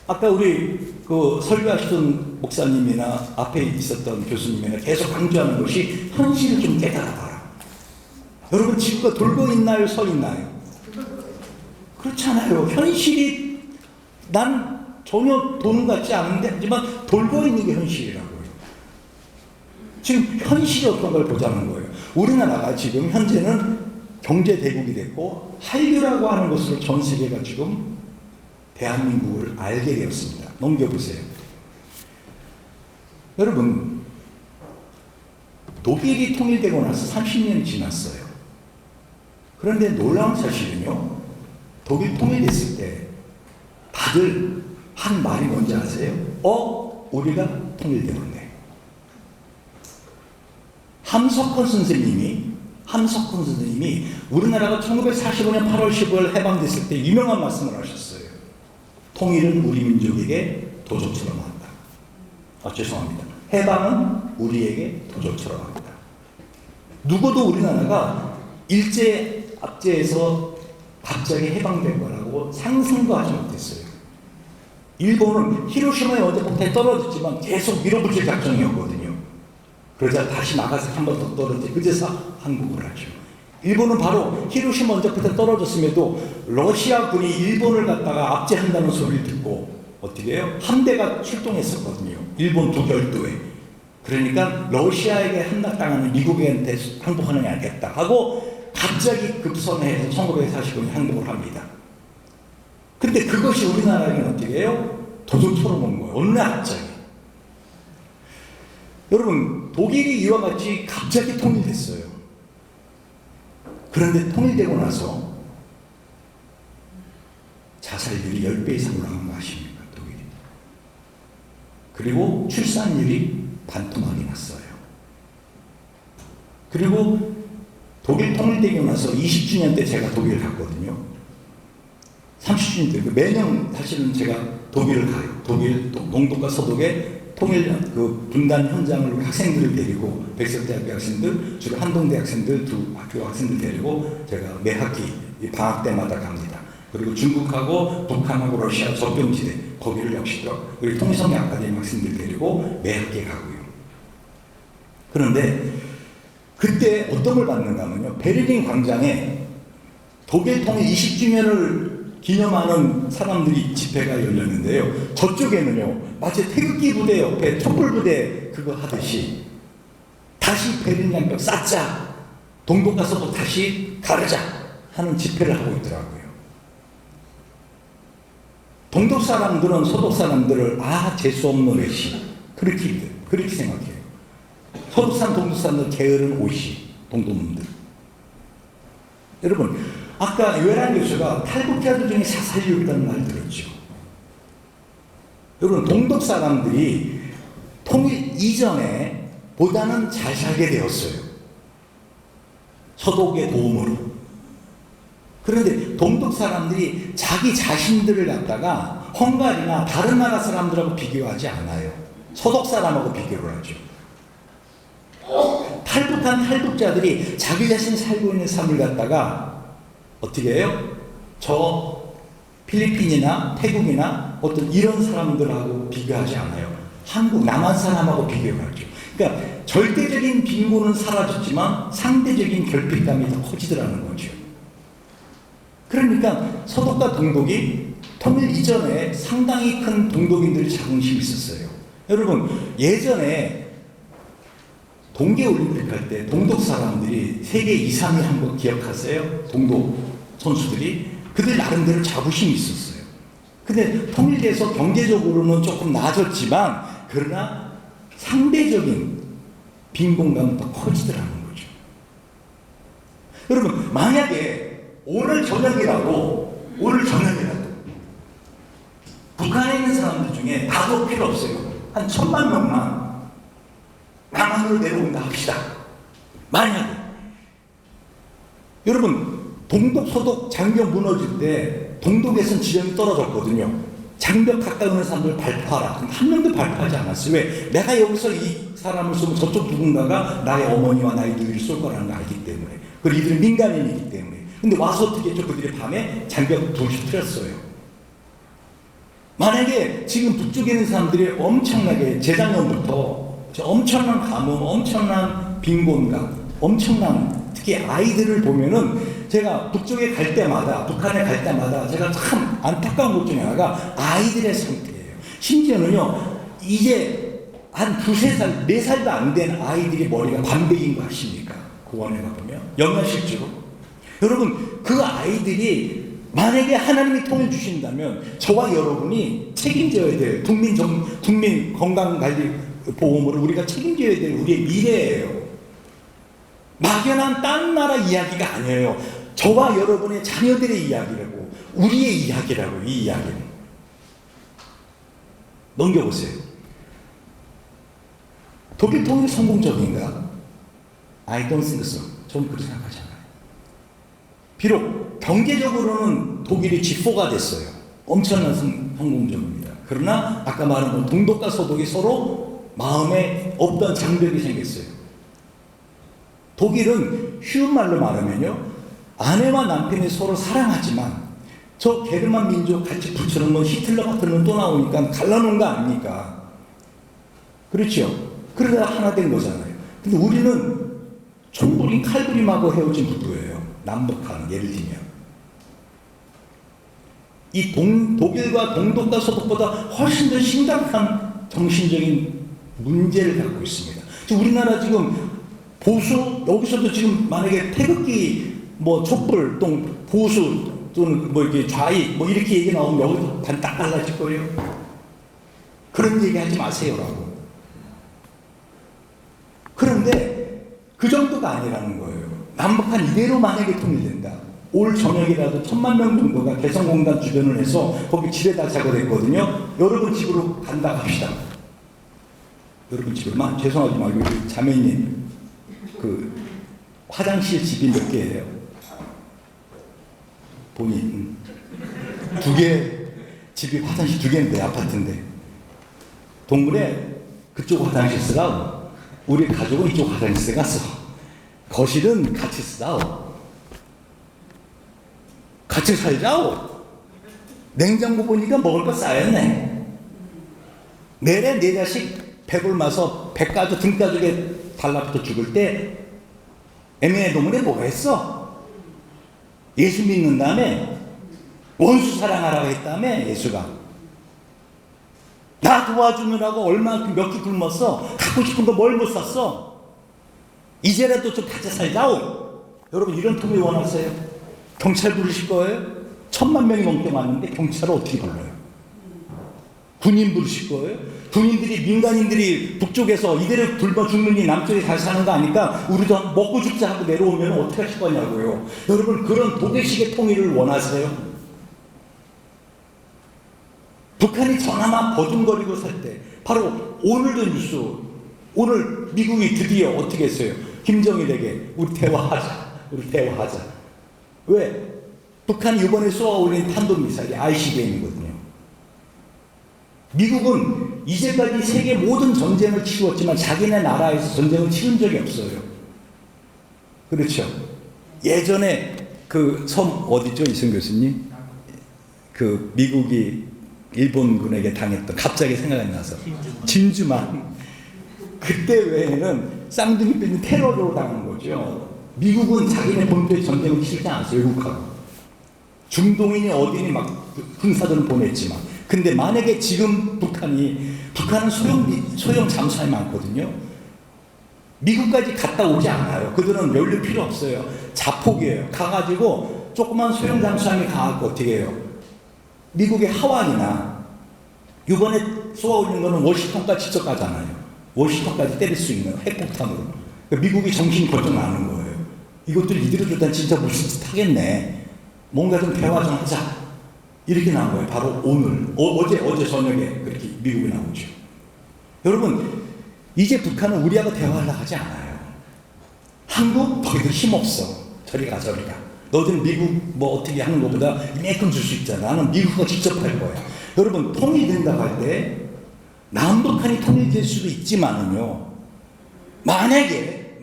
아까 우리 그 설교하시던 목사님이나 앞에 있었던 교수님이나 계속 강조하는 것이 현실을 좀 깨달아봐라. 여러분, 지구가 돌고 있나요, 서 있나요? 그렇잖아요. 현실이 난 전혀 도는 것 같지 않은데, 하지만 돌고 있는 게 현실이라고요. 지금 현실이 어떤 걸 보자는 거예요. 우리나라가 지금 현재는 경제대국이 됐고 한류라고 하는 것으로 전 세계가 지금 대한민국을 알게 되었습니다. 넘겨보세요. 여러분, 독일이 통일되고 나서 30년이 지났어요. 그런데 놀라운 사실은요, 독일 통일됐을 때 다들 한 말이 뭔지 아세요? 우리가 통일되었네. 함석헌 선생님이 우리나라가 1945년 8월 15일 해방됐을 때 유명한 말씀을 하셨어요. 통일은 우리 민족에게 도적처럼 한다. 죄송합니다. 해방은 우리에게 도적처럼 한다. 누구도 우리나라가 일제압제에서 갑자기 해방된 거라고 상상도 하지 못했어요. 일본은 히로시마에 원자폭탄이 떨어졌지만 계속 밀어붙일 작정이었거든요. 그러자 다시 나가서 한 번 더 떨어지, 그제서 한국을 하죠. 일본은 바로 히로시마 원자폭탄 떨어졌음에도 러시아군이 일본을 갖다가 압제한다는 소리를 듣고 어떻게 해요? 함대가 출동했었거든요. 일본 두 별도에. 그러니까 러시아에게 함락당하는 미국한테 항복하는 게 알겠다 하고 갑자기 급선회해서 1945년 항복을 합니다. 근데 그것이 우리나라에는 어떻게 해요? 도둑처럼 온 거예요. 어느 날 갑자기. 여러분, 독일이 이와 같이 갑자기 통일됐어요. 그런데 통일되고 나서 자살률이 10배 이상 올라간 거 아십니까? 독일이. 그리고 출산율이 반토막이 났어요. 그리고 독일 통일되고 나서 20주년 때 제가 독일을 갔거든요. 30주년 때 매년 사실은 제가 독일을 가요. 독일 동독과 서독에 통일 그 분단 현장을 우리 학생들을 데리고, 백석대학교 학생들, 주로 한동대 학생들, 두 학교 학생들 데리고 제가 매 학기 방학 때마다 갑니다. 그리고 중국하고 북한하고 러시아 접경지대 거기를 역시 또 우리 통일성의 아카데미 학생들 데리고 매 학기에 가고요. 그런데 그때 어떤 걸 받는가 하면요. 베를린 광장에 독일 통일 20주년을 기념하는 사람들이 집회가 열렸는데요. 저쪽에는요. 마치 태극기 부대 옆에 촛불 부대 그거 하듯이 다시 베를린 장벽 쌓자. 동독 가서도 다시 가르자 하는 집회를 하고 있더라고요. 동독 사람들은 서독 사람들을 재수없는 외시 그렇게 생각해요. 서독산 동독산들 게으른 오시 동독놈들. 여러분 아까 유해란 교수가 탈북자들 중에 사살이 있다는 말 들었죠. 여러분 동독 사람들이 통일 이전에 보다는 잘 살게 되었어요. 서독의 도움으로. 그런데 동독 사람들이 자기 자신들을 갖다가 헝가리나 다른 나라 사람들하고 비교하지 않아요. 서독 사람하고 비교를 하죠. 탈북한 탈북자들이 자기 자신이 살고 있는 삶을 갖다가 어떻게 해요? 저 필리핀이나 태국이나 어떤 이런 사람들하고 비교하지 않아요. 한국, 남한 사람하고 비교를 하죠. 그러니까 절대적인 빈곤은 사라졌지만 상대적인 결핍감이 더 커지더라는 거죠. 그러니까 서독과 동독이 통일 이전에 상당히 큰 동독인들이 자긍심이 있었어요. 여러분 예전에 동계올림픽 할 때 동독 사람들이 세계 2, 3위 한 거 기억하세요? 동독 선수들이 그들 나름대로 자부심이 있었어요. 근데 통일돼서 경제적으로는 조금 나아졌지만 그러나 상대적인 빈곤감은 더 커지더라는 거죠. 여러분 만약에 오늘 저녁이라도 북한에 있는 사람들 중에 다도 필요 없어요. 한 1,000만 명만 남한으로 내려온다 합시다. 만약에 여러분 동독 서독 장벽 무너질 때 동독에서는 지형이 떨어졌거든요. 장벽 가까이 오는 사람들 발표하라. 한 명도 발표하지 않았어요. 왜? 내가 여기서 이 사람을 쏘면 저쪽 누군가가 나의 어머니와 나의 누이를 쏠 거라는 걸 알기 때문에. 그리고 이들은 민간인이기 때문에. 근데 와서 어떻게 했죠? 그들이 밤에 장벽 둘씩 틀었어요. 만약에 지금 북쪽에 있는 사람들이 엄청나게 재작년부터 엄청난 가뭄, 엄청난 빈곤감, 엄청난 특히 아이들을 보면은 제가 북쪽에 갈 때마다 북한에 갈 때마다 제가 참 안타까운 것 중에 하나가 아이들의 상태예요. 심지어는요 이제 한 2-3살, 4살도 안 된 아이들이 머리가 반백인 거 아십니까? 고원에 가보면 영양실제로 여러분 그 아이들이 만약에 하나님이 통일 주신다면 저와 여러분이 책임져야 돼요. 국민 건강관리보험으로 우리가 책임져야 될 우리의 미래예요. 막연한 딴 나라 이야기가 아니에요. 저와 여러분의 자녀들의 이야기라고, 우리의 이야기라고. 이 이야기는 넘겨보세요. 독일 통일 성공적인가? I don't think so. 저는 그렇게 생각하지 않아요. 비록 경제적으로는 독일이 G4가 됐어요. 엄청난 성공적입니다. 그러나 아까 말한 동독과 서독이 서로 마음에 없던 장벽이 생겼어요. 독일은 쉬운 말로 말하면요, 아내와 남편이 서로 사랑하지만 저 게르만 민족 같이 붙여놓은 히틀러 같은 놈 또 나오니까 갈라놓은 거 아닙니까? 그렇죠? 그러다 하나 된 거잖아요. 근데 우리는 총부림 칼부림하고 헤어진 부부예요. 남북한 예를 들면 이 독일과 동독과 서독보다 훨씬 더 심각한 정신적인 문제를 갖고 있습니다. 우리나라 지금 보수 여기서도 지금 만약에 태극기 촛불 또 보수 또는 이렇게 좌익 이렇게 얘기 나오면 여기도 딱 달라질 거예요. 그런 얘기 하지 마세요라고. 그런데 그 정도가 아니라는 거예요. 남북한 이대로 만약에 통일된다. 올 저녁이라도 1,000만 명 정도가 개성공단 주변을 해서 거기 집에다 작업했거든요. 여러분 집으로 간다 합시다. 여러분 집으로만 죄송하지 말고 자매님 그 화장실 집이 몇 개예요? 본인 2개 집이 화장실 2개인데 아파트인데 동굴에 그쪽 화장실 쓰라고 우리 가족은 이쪽 화장실 갔어. 거실은 같이 쓰라고 같이 살자고 냉장고 보니까 먹을 거 쌓였네. 내래 내 자식 배골마서 배가죽 등가죽에 달라붙어 죽을 때 애매해 동물에 뭐가 했어? 예수 믿는 다음에 원수 사랑하라고 했다며. 예수가 나 도와주느라고 얼마나 몇 주 굶었어. 갖고 싶은 거 뭘 못 샀어. 이제라도 좀 가져 살자오. 여러분, 이런 통일 원하세요? 경찰 부르실 거예요? 1000만 명이 넘게 왔는데 경찰을 어떻게 불러요? 군인 부르실 거예요? 군인들이, 민간인들이 북쪽에서 이대로 굶어 죽느니 남쪽에 잘 사는 거 아니까 우리도 먹고 죽자 하고 내려오면 어떻게 하실 거냐고요. 여러분, 그런 독일식의 통일을 원하세요? 북한이 전화만 버둥거리고 살 때, 바로 오늘도 뉴스, 오늘 미국이 드디어 어떻게 했어요? 김정일에게 우리 대화하자. 왜? 북한이 이번에 쏘아 올린 탄도미사일이 ICBM이거든요. 미국은 이제까지 세계 모든 전쟁을 치루었지만 자기네 나라에서 전쟁을 치른 적이 없어요. 그렇죠? 예전에 그 섬 어디죠, 이승 교수님? 그 미국이 일본군에게 당했던, 갑자기 생각이 나서 진주만. 그때 외에는 쌍둥이 뼈는 테러로 당한 거죠. 미국은 자기네 본토에 전쟁을 치르지 않았어요. 외국하고. 중동인이 어디니 막 군사들을 보냈지만. 근데 만약에 지금 북한은 소형 잠수함이 많거든요. 미국까지 갔다 오지 않아요. 그들은 연료 필요 없어요. 자폭이에요. 가가지고 조그만 소형 잠수함이 가갖고 어떻게 해요? 미국의 하완이나, 이번에 쏘아올린 거는 워싱턴까지 직접 가잖아요. 워싱턴까지 때릴 수 있는 핵폭탄으로. 그러니까 미국이 정신이 번쩍 나는 거예요. 이것들 이대로 두단 진짜 무슨 짓 하겠네. 뭔가 좀 대화 좀 하자. 이렇게 나온 거예요. 바로 오늘. 어제 저녁에 그렇게 미국이 나오죠. 여러분, 이제 북한은 우리하고 대화하려고 하지 않아요. 한국, 너희들 힘없어. 저리 가. 너희들 미국 뭐 어떻게 하는 것보다 이만큼 줄 수 있잖아. 나는 미국과 직접 할 거야. 여러분, 통일된다고 할 때 남북한이 통일될 수도 있지만은요, 만약에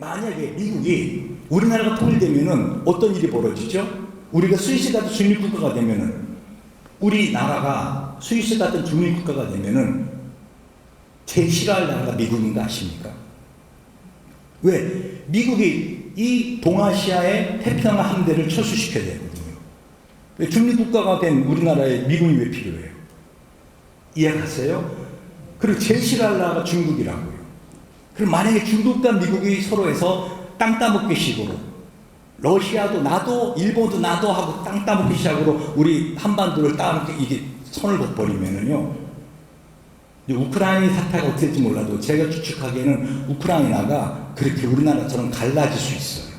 미국이 우리나라가 통일되면은 어떤 일이 벌어지죠? 우리가 스위스 같은 중립국가가 되면은, 우리나라가 스위스 같은 중립국가가 되면은 제일 싫어할 나라가 미국인 거 아십니까? 왜? 미국이 이 동아시아의 태평양 함대를 철수시켜야 되거든요. 왜? 중립국가가 된 우리나라에 미군이 왜 필요해요? 이해하세요? 그리고 제일 싫어할 나라가 중국이라고요. 그럼 만약에 중국과 미국이 서로 해서 땅 따먹기 식으로, 러시아도 나도, 일본도 나도 하고 땅 따먹기 식으로 우리 한반도를 따먹기, 이게 선을 긋버리면은요, 우크라이나 사태가 어떻게 될지 몰라도 제가 추측하기에는 우크라이나가 그렇게 우리나라처럼 갈라질 수 있어요.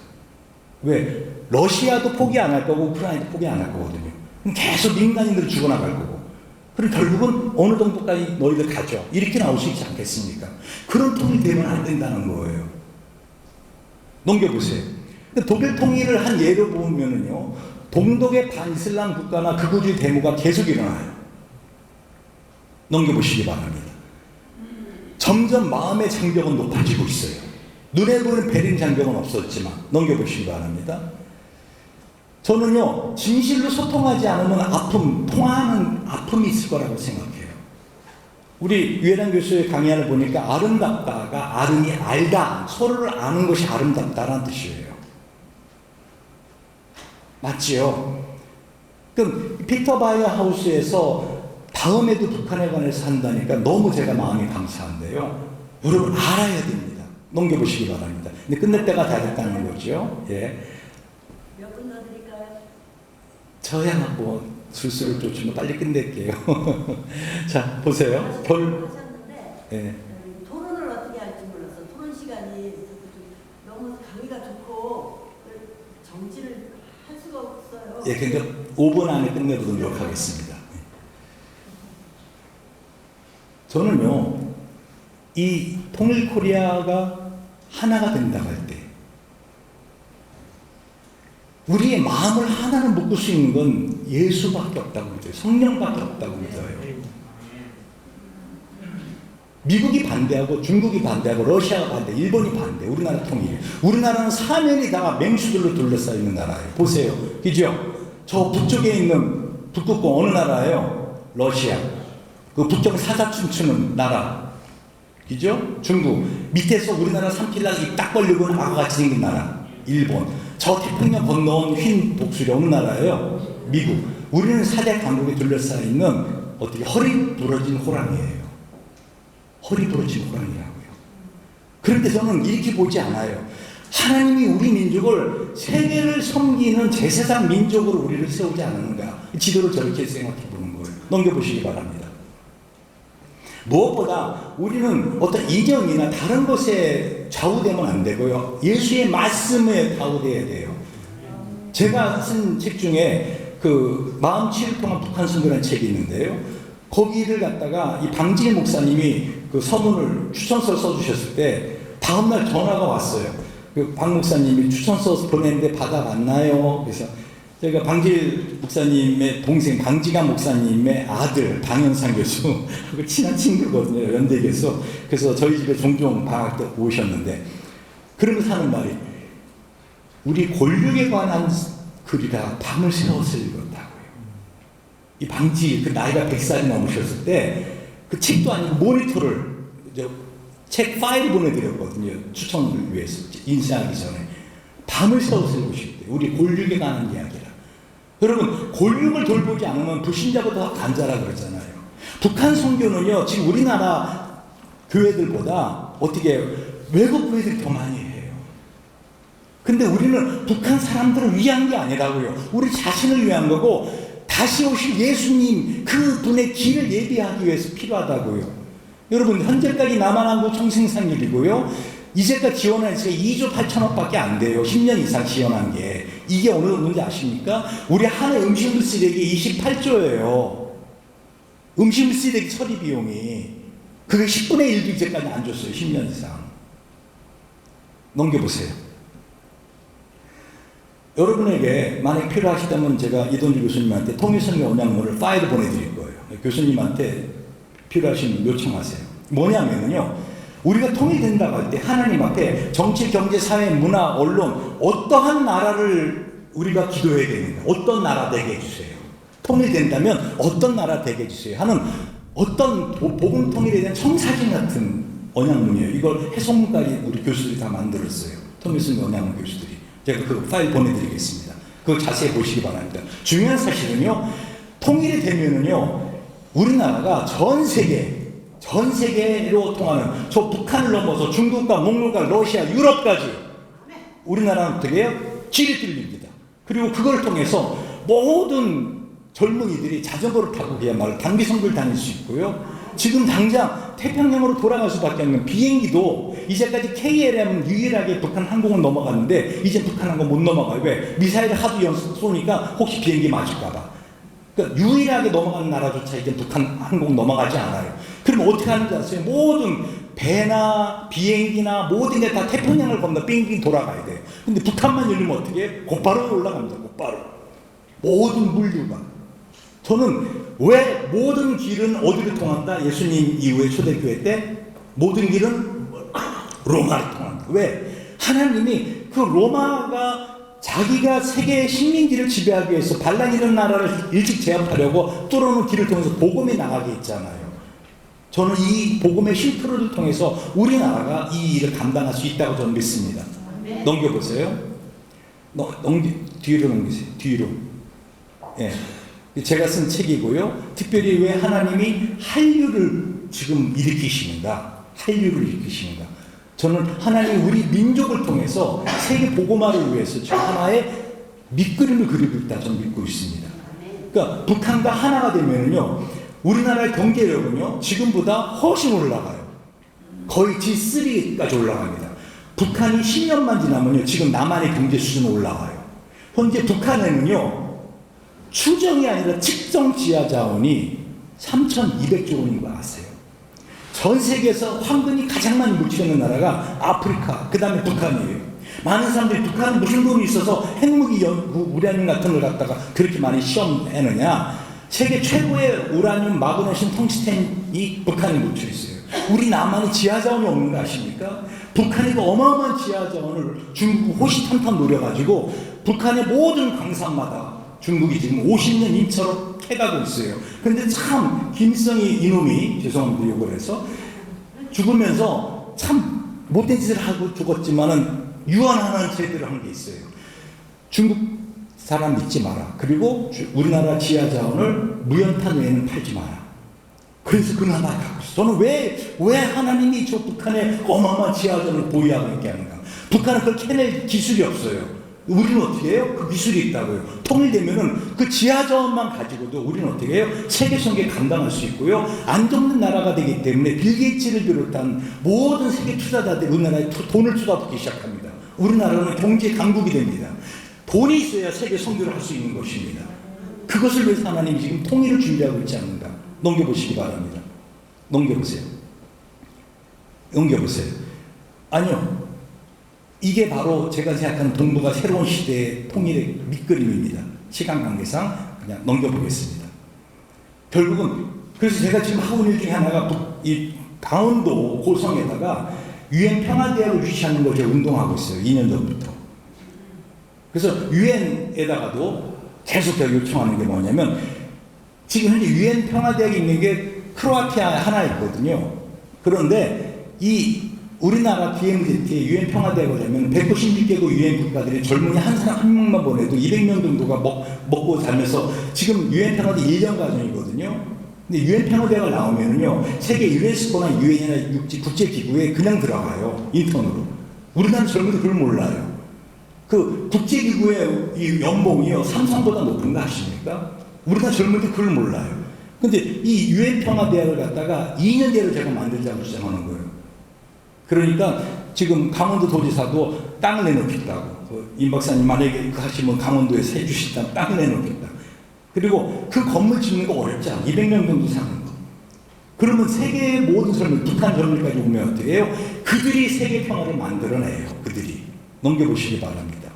왜? 러시아도 포기 안 할 거고 우크라이나도 포기 안 할 거거든요. 그럼 계속 민간인들이 죽어나갈 거고. 그럼 결국은 어느 정도까지 너희들 가져. 이렇게 나올 수 있지 않겠습니까? 그런 통일이 되면 안 된다는 거예요. 넘겨보세요. 독일 통일을 한 예로 보면은요, 동독의 반이슬람 국가나 극우주의 데모가 계속 일어나요. 넘겨보시기 바랍니다. 점점 마음의 장벽은 높아지고 있어요. 눈에 보이는 베린 장벽은 없었지만, 넘겨보시기 바랍니다. 저는요, 진실로 소통하지 않으면 통하는 아픔이 있을 거라고 생각해요. 우리 유해란 교수의 강의를 보니까 아름답다가 아름이 알다, 서로를 아는 것이 아름답다라는 뜻이에요. 맞지요? 그럼 피터 바이어 하우스에서 다음에도 북한에 관해서 한다니까 너무 제가 마음이 감사한데요. 여러분, 알아야 됩니다. 넘겨보시기 바랍니다. 근데 끝낼 때가 다 됐다는 거죠. 예. 몇 분 더 드릴까요? 저야 뭐 술수를 쫓으면 빨리 끝낼게요. 자, 보세요. 하셨는데, 예. 토론을 어떻게 할지 몰라서 토론 시간이 너무 강의가 좋고 정지를 할 수가 없어요. 예, 그러니까 5분 안에 끝내도록 노력하겠습니다. 저는요, 이 통일 코리아가 하나가 된다고 할 때, 우리의 마음을 하나로 묶을 수 있는 건 예수밖에 없다고 믿어요. 성령밖에 없다고 믿어요. 미국이 반대하고 중국이 반대하고 러시아가 반대, 일본이 반대, 우리나라 통일. 우리나라는 사면이 다 맹수들로 둘러싸여 있는 나라예요. 보세요. 그죠? 저 북쪽에 있는 북극공 어느 나라예요? 러시아. 그 북경 사자 춤추는 나라. 그죠? 중국. 밑에서 우리나라 삼킬라가 입 딱 벌리고 악어같이 생긴 나라. 일본. 저 태평양 건너온 흰 독수리 어느 나라예요? 미국. 우리는 4대 강국에 둘러싸여 있는 어떻게 허리 부러진 호랑이에요. 허리 부러진 호랑이라고요. 그런데 저는 이렇게 보지 않아요. 하나님이 우리 민족을 세계를 섬기는 제사장 민족으로 우리를 세우지 않았는가. 지도를 저렇게 생각해 보는 거예요. 넘겨보시기 바랍니다. 무엇보다 우리는 어떤 이념이나 다른 것에 좌우되면 안 되고요. 예수의 말씀에 좌우돼야 돼요. 제가 쓴 책 중에 그 마음 치유 통한 북한 선교라는 책이 있는데요. 거기를 갖다가 이 방진희 목사님이 그 서문을 추천서를 써주셨을 때 다음날 전화가 왔어요. 그 방 목사님이 추천서 보냈는데 받아봤나요? 그래서 제가 방질 목사님의 동생 방지감 목사님의 아들 방현상 교수 친한 친구거든요. 연대 교수. 그래서 저희 집에 종종 방학 때 오셨는데 그러면서 하는 말이 우리 권력에 관한 글이라 밤을 새워서 읽었다고요. 이 방지 그 나이가 100살이 넘으셨을 때 그 책도 아니고 모니터를 책 파일 보내드렸거든요. 추천을 위해서 인쇄하기 전에 밤을 새워서 읽으실 때 우리 권력에 관한 이야기라. 여러분 권력을 돌보지 않으면 불신자보다 간자라 그러잖아요. 북한 선교는요 지금 우리나라 교회들보다 어떻게 외국 교회들이 더 많이 해요. 근데 우리는 북한 사람들을 위한 게 아니라고요. 우리 자신을 위한 거고 다시 오실 예수님 그분의 길을 예비하기 위해서 필요하다고요. 여러분 현재까지 남한항구 총생산률이고요. 이제까지 지원한 지가 2조 8천억밖에 안 돼요. 10년 이상 지원한 게. 이게 어느 정도인지 아십니까? 우리 한 해 음식물 쓰레기 28조예요. 음식물 쓰레기 처리 비용이. 그게 10분의 1도 이제까지 안 줬어요. 10년 이상. 넘겨보세요. 여러분에게 만약 필요하시다면 제가 이동주 교수님한테 통일성경 언약문을 파일을 보내드릴 거예요. 교수님한테 필요하신 요청하세요. 뭐냐면요. 우리가 통일된다고 할 때 하나님 앞에 정치, 경제, 사회, 문화, 언론 어떠한 나라를 우리가 기도해야 되는가. 어떤 나라 되게 해주세요. 통일된다면 어떤 나라 되게 해주세요. 하는 어떤 복음 통일에 대한 청사진 같은 언약문이에요. 이걸 해석문까지 우리 교수들이 다 만들었어요. 통일성경 언약문 교수들이. 제가 그 파일 보내드리겠습니다. 그거 자세히 보시기 바랍니다. 중요한 사실은요. 통일이 되면은요. 우리나라가 전 세계로 통하는 저 북한을 넘어서 중국과 몽골과 러시아, 유럽까지 우리나라는 어떻게 해요? 길이 뚫립니다. 그리고 그걸 통해서 모든 젊은이들이 자전거를 타고 그야말로 단기 선교를 다닐 수 있고요. 지금 당장 태평양으로 돌아갈 수밖에 없는 비행기도 이제까지 KLM 유일하게 북한 항공은 넘어갔는데 이제 북한 항공 못 넘어가요. 왜? 미사일을 하도 쏘니까 혹시 비행기 맞을까봐. 그러니까 유일하게 넘어가는 나라조차 이제 북한 항공 넘어가지 않아요. 그럼 어떻게 하는지 아세요? 모든 배나 비행기나 모든 게 다 태평양을 건너 빙빙 돌아가야 돼요. 근데 북한만 열리면 어떻게 해요? 곧바로 올라갑니다. 곧바로. 모든 물류가. 저는 왜 모든 길은 어디로 통한다? 예수님 이후에 초대교회 때 모든 길은 로마로 통한다. 왜? 하나님이 그 로마가 자기가 세계 식민지를 지배하기 위해서 반란 이런 나라를 일찍 제압하려고 뚫어놓은 길을 통해서 복음이 나가게 했잖아요. 저는 이 복음의 실표를 통해서 우리나라가 이 일을 감당할 수 있다고 저는 믿습니다. 넘겨보세요. 뒤로 넘기세요. 뒤로. 예. 제가 쓴 책이고요. 특별히 왜 하나님이 한류를 지금 일으키시는가. 한류를 일으키시는가. 저는 하나님이 우리 민족을 통해서 세계 복음화를 위해서 지금 하나의 밑그림을 그리고 있다 저는 믿고 있습니다. 그러니까 북한과 하나가 되면요 우리나라의 경제력은요 지금보다 훨씬 올라가요. 거의 G3까지 올라갑니다. 북한이 10년만 지나면요 지금 남한의 경제 수준은 올라가요. 현재 북한에는요 추정이 아니라 측정 지하 자원이 3,200조 원인 거 아세요? 전 세계에서 황금이 가장 많이 묻히는 나라가 아프리카, 그 다음에 북한이에요. 많은 사람들이 북한은 무슨 돈이 있어서 핵무기 연구, 우라늄 같은 걸 갖다가 그렇게 많이 시험해느냐. 세계 최고의 우라늄, 마그네슘, 텅스텐이 북한에 묻혀 있어요. 우리 남한이 지하자원이 없는 거 아십니까? 북한이 그 어마어마한 지하자원을 중국 호시탐탐 노려가지고 북한의 모든 광산마다 중국이 지금 50년 임차로 해가고 있어요. 그런데 참 김일성이 이놈이 죄송합니다 욕을 해서 죽으면서 참 못된 짓을 하고 죽었지만은 유언하는 제대로 한 게 있어요. 중국 사람 믿지 마라. 그리고 우리나라 지하 자원을 무연탄 외에는 팔지 마라. 그래서 그 나라 가고 있어. 저는 왜 하나님이 저 북한에 어마어마한 지하 자원을 보유하고 있게 하는가? 북한은 그걸 캐낼 기술이 없어요. 우리는 어떻게 해요? 그 기술이 있다고요. 통일되면은 그 지하 자원만 가지고도 우리는 어떻게 해요? 세계 성계 감당할 수 있고요. 안정된 나라가 되기 때문에 빌 게이츠를 비롯한 모든 세계 투자자들이 우리나라에 돈을 쏟아붓기 시작합니다. 우리나라는 경제 강국이 됩니다. 돈이 있어야 세계 성교를 할 수 있는 것입니다. 그것을 위해서 하나님이 지금 통일을 준비하고 있지 않는가? 넘겨보시기 바랍니다. 넘겨보세요. 넘겨보세요. 아니요. 이게 바로 제가 생각하는 동북아 새로운 시대의 통일의 밑그림입니다. 시간 관계상 그냥 넘겨보겠습니다. 결국은 그래서 제가 지금 하고 있는 일 중에 하나가 이 강원도 고성에다가 유엔 평화대학을 유치하는 걸 제가 운동하고 있어요. 2년 전부터. 그래서 유엔에다가도 계속 제가 요청하는 게 뭐냐면 지금 현재 유엔 평화대학이 있는 게 크로아티아에 하나 있거든요. 그런데 이 우리나라 DMZ에 유엔 평화대학을 하면 196개국 유엔 국가들이 젊은이 한 사람 한 명만 보내도 200명 정도가 먹고 살면서 지금 유엔 평화대 1년 과정이거든요. 근데 유엔 평화대학을 나오면은요 세계 유네스코나 유엔이나 국제기구에 그냥 들어가요. 인턴으로. 우리나라 젊은이들 그걸 몰라요. 그 국제기구의 이 연봉이요 삼성보다 높은 거 아십니까? 우리나라 젊은이들 그걸 몰라요. 근데 이 유엔 평화대학을 갖다가 2년제로 제가 만들자고 주장하는 거예요. 그러니까 지금 강원도 도지사도 땅을 내놓겠다고. 임 박사님 만약에 하시면 강원도에서 해주신다면 땅을 내놓겠다. 그리고 그 건물 짓는 거 어렵지 않아. 200명 정도 사는 거. 그러면 세계의 모든 젊은 북한 젊은이까지 오면 어떻게 해요? 그들이 세계 평화를 만들어내요. 그들이. 넘겨보시기 바랍니다.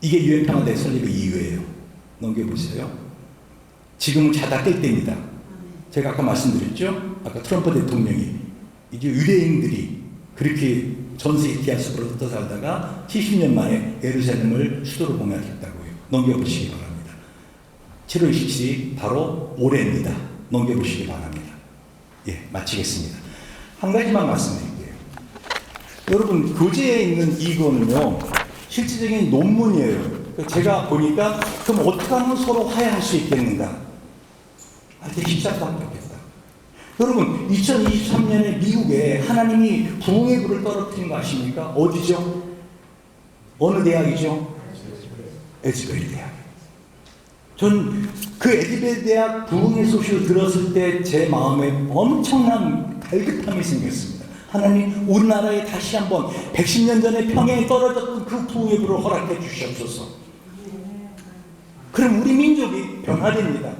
이게 유엔 평화대 설립의 이유예요. 넘겨보세요. 지금은 자다 깰 때입니다. 제가 아까 말씀드렸죠? 아까 트럼프 대통령이 이게 유대인들이 그렇게 전 세계 디아스포라로 흩어 살다가 70년 만에 예루살렘을 수도로 봉합했다고요. 넘겨보시기 바랍니다. 7월 27일이 바로 올해입니다. 넘겨보시기 바랍니다. 예, 마치겠습니다. 한 가지만 말씀드릴게요. 여러분, 교재에 있는 이거는요, 실질적인 논문이에요. 제가 보니까, 그럼 어떻게 하면 서로 화해할 수 있겠는가? 되게 십자가밖에 없겠다. 여러분, 2023년에 미국에 하나님이 부흥의 불을 떨어뜨린 거 아십니까? 어디죠? 어느 대학이죠? 에즈베리 대학. 전 그 에즈베리 대학 부흥의 소식을 들었을 때 제 마음에 엄청난 갈급함이 생겼습니다. 하나님, 우리나라에 다시 한번 110년 전에 평양에 떨어졌던 그 부흥의 불을 허락해 주시옵소서. 그럼 우리 민족이 변화됩니다.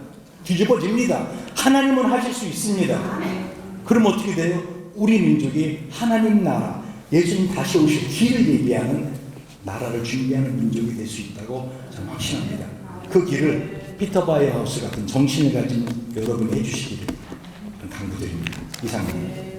뒤집어집니다. 하나님은 하실 수 있습니다. 그럼 어떻게 돼요? 우리 민족이 하나님 나라, 예수님 다시 오실 길을 예비하는 나라를 준비하는 민족이 될 수 있다고 저는 확신합니다. 그 길을 피터 바이하우스 같은 정신을 가진 여러분이 해주시기를 강구드립니다. 이상입니다.